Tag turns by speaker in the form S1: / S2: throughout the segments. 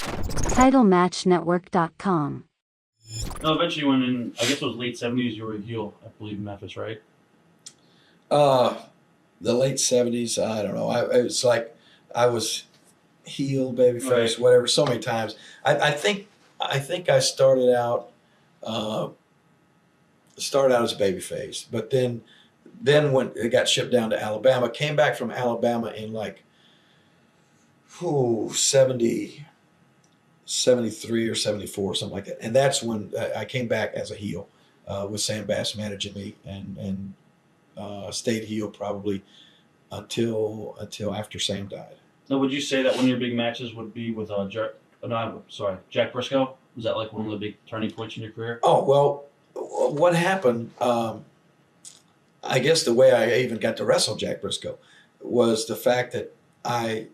S1: TitleMatchNetwork.com.
S2: No, eventually when in, I guess it was late 70s, you were a heel, I believe, in Memphis, right?
S3: Uh, the late 70s, I don't know. It's like I was heel, babyface,
S2: Right.
S3: whatever, so many times. I think I uh, started out as a babyface, but then when it got shipped down to Alabama, came back from Alabama in like 70, 73 or 74, something like that. And that's when I came back as a heel, with Sam Bass managing me, and stayed heel probably until after Sam died.
S2: Now, would you say that one of your big matches would be with Jack Brisco? Was that like one of the big turning points in your career?
S3: Oh, well, what happened, I guess the way I even got to wrestle Jack Brisco was the fact that I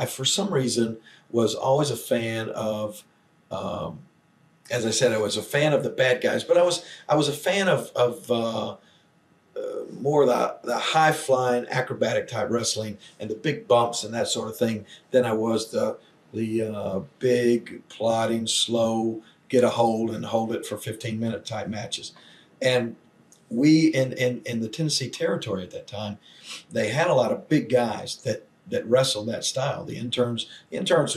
S3: for some reason was always a fan of, as I said, I was a fan of the bad guys, but I was a fan of more the high flying acrobatic type wrestling and the big bumps and that sort of thing than I was the big plodding slow get a hold and hold it for 15-minute type matches. And we in the Tennessee territory at that time, they had a lot of big guys that wrestled that style. The interns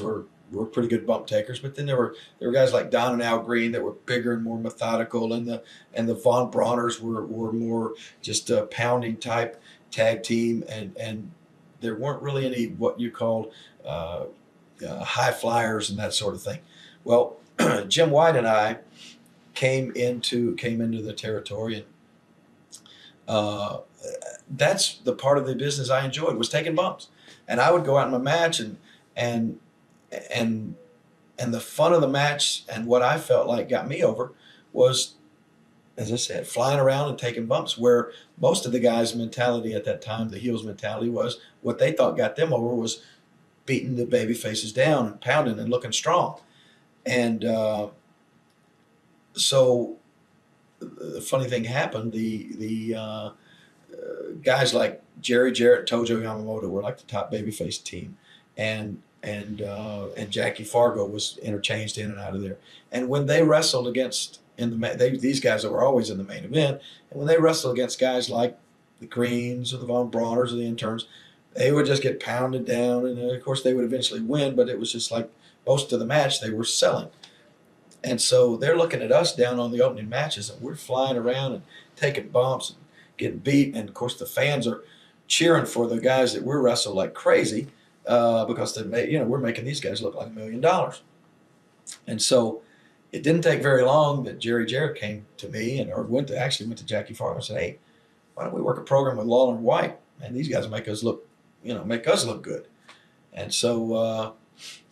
S3: were pretty good bump takers, but then there were guys like Don and Al Green that were bigger and more methodical, and the Von Brauners were more just a pounding type tag team, and there weren't really any what you called high flyers and that sort of thing. Well, Jim White and I came into the territory, and uh, that's the part of the business I enjoyed, was taking bumps. And I would go out in my match, and and and the fun of the match and what I felt like got me over was, as I said, flying around and taking bumps. Where most of the guys' mentality at that time, the heels' mentality, was what they thought got them over was beating the baby faces down and pounding and looking strong. And so the funny thing happened. The guys like Jerry Jarrett, Tojo Yamamoto were like the top babyface team, and Jackie Fargo was interchanged in and out of there. And when they wrestled against these guys that were always in the main event, and when they wrestled against guys like the Greens or the Von Brauners or the interns, they would just get pounded down, and of course they would eventually win. But it was just like most of the match they were selling. And so they're looking at us down on the opening matches, and we're flying around and taking bumps and getting beat. And of course, the fans are cheering for the guys that we're wrestling like crazy, because we're making these guys look like $1 million. And so it didn't take very long that Jerry Jarrett came to me, actually went to Jackie Fargo and said, "Hey, why don't we work a program with Lawler and White? And these guys make us look good." And so,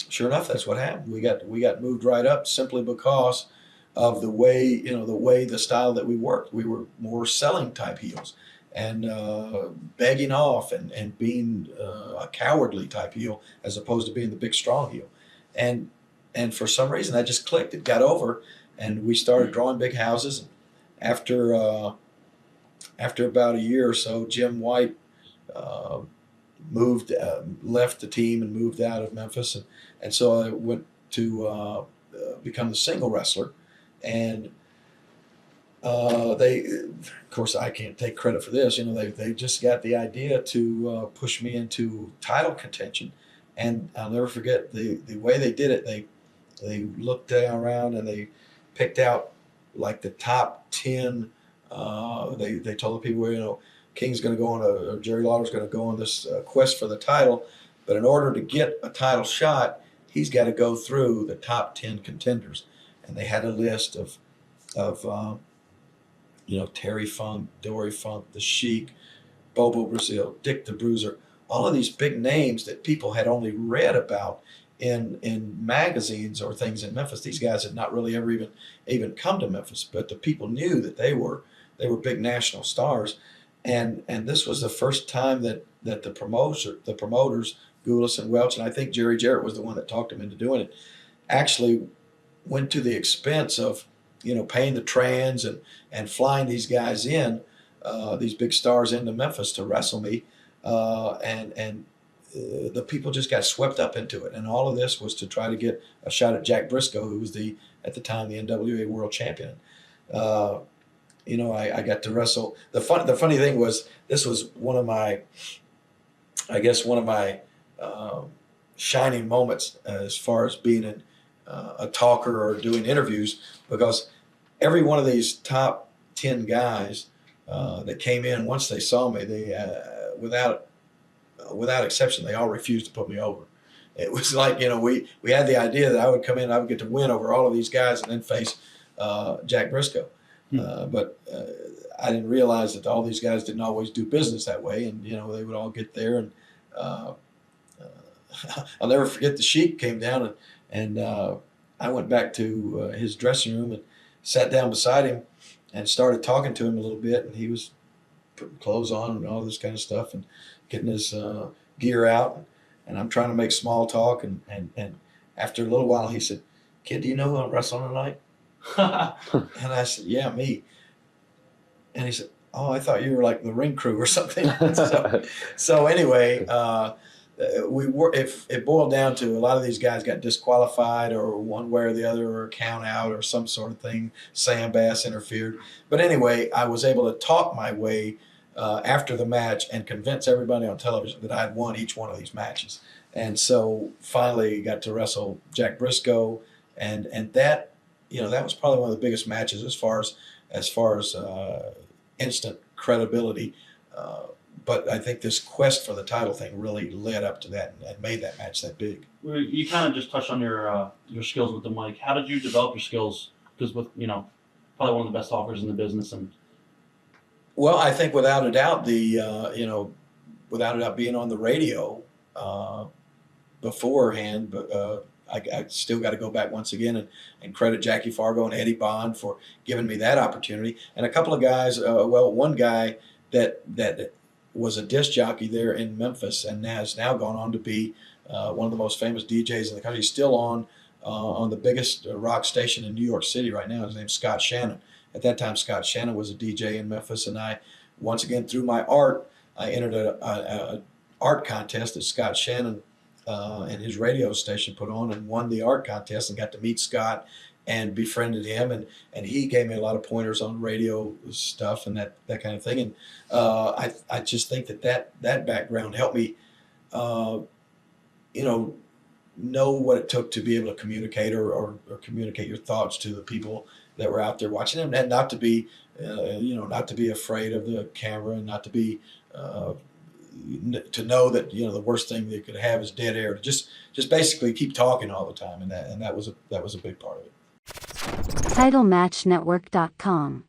S3: sure enough, that's what happened. We got moved right up simply because of the style that we worked. We were more selling type heels, and begging off, and being a cowardly type heel as opposed to being the big strong heel. And for some reason that just clicked. It got over, and we started drawing big houses. After about a year or so, Jim White uh, left the team and moved out of Memphis, and so I went to become the single wrestler. And of course, I can't take credit for this. They just got the idea to push me into title contention, and I'll never forget the way they did it. They looked down around, and they picked out like the top 10. They told the people, King's going to go on or Jerry Lawler's going to go on this quest for the title, but in order to get a title shot, he's got to go through the top 10 contenders. And they had a list of Terry Funk, Dory Funk, The Sheik, Bobo Brazil, Dick the Bruiser, all of these big names that people had only read about in magazines or things in Memphis. These guys had not really ever even come to Memphis, but the people knew that they were big national stars. And this was the first time that the promoters, Goulas and Welch, and I think Jerry Jarrett was the one that talked him into doing it, actually went to the expense of paying the trans and flying these guys these big stars into Memphis to wrestle me, and the people just got swept up into it, and all of this was to try to get a shot at Jack Brisco, who was at the time the NWA World Champion. I got to wrestle. The funny thing was, this was one of my shining moments as far as being a talker or doing interviews, because every one of these top 10 guys that came in, once they saw me, they without exception, they all refused to put me over. It was like, we had the idea that I would come in, I would get to win over all of these guys and then face Jack Brisco. But I didn't realize that all these guys didn't always do business that way, and they would all get there, and I'll never forget, the Sheik came down, and I went back to his dressing room and sat down beside him and started talking to him a little bit, and he was putting clothes on and all this kind of stuff and getting his gear out, and I'm trying to make small talk, and after a little while he said, "Kid, do you know who I'm wrestling tonight?" And I said, "Yeah, me." And he said, "Oh, I thought you were like the ring crew or something." So anyway, if it boiled down to, a lot of these guys got disqualified, or one way or the other, or count out, or some sort of thing. Sam Bass interfered. But anyway, I was able to talk my way after the match and convince everybody on television that I had won each one of these matches. And so finally got to wrestle Jack Brisco, and that that was probably one of the biggest matches as far as instant credibility. But I think this quest for the title thing really led up to that and made that match that big.
S2: You kind of just touched on your skills with the mic. How did you develop your skills? Because with probably one of the best talkers in the business. And
S3: well, I think without a doubt being on the radio beforehand, but I still got to go back once again and credit Jackie Fargo and Eddie Bond for giving me that opportunity, and a couple of guys. One guy that was a disc jockey there in Memphis and has now gone on to be one of the most famous DJs in the country. He's still on the biggest rock station in New York City right now. His name's Scott Shannon. At that time, Scott Shannon was a DJ in Memphis, and I, once again, through my art, I entered a art contest that Scott Shannon and his radio station put on, and won the art contest, and got to meet Scott and befriended him, and he gave me a lot of pointers on radio stuff and that kind of thing. And I just think that background helped me know what it took to be able to communicate or communicate your thoughts to the people that were out there watching them, and not to be afraid of the camera, and not to be to know that the worst thing they could have is dead air. To just basically keep talking all the time, and that was a big part of it.
S1: TitleMatchNetwork.com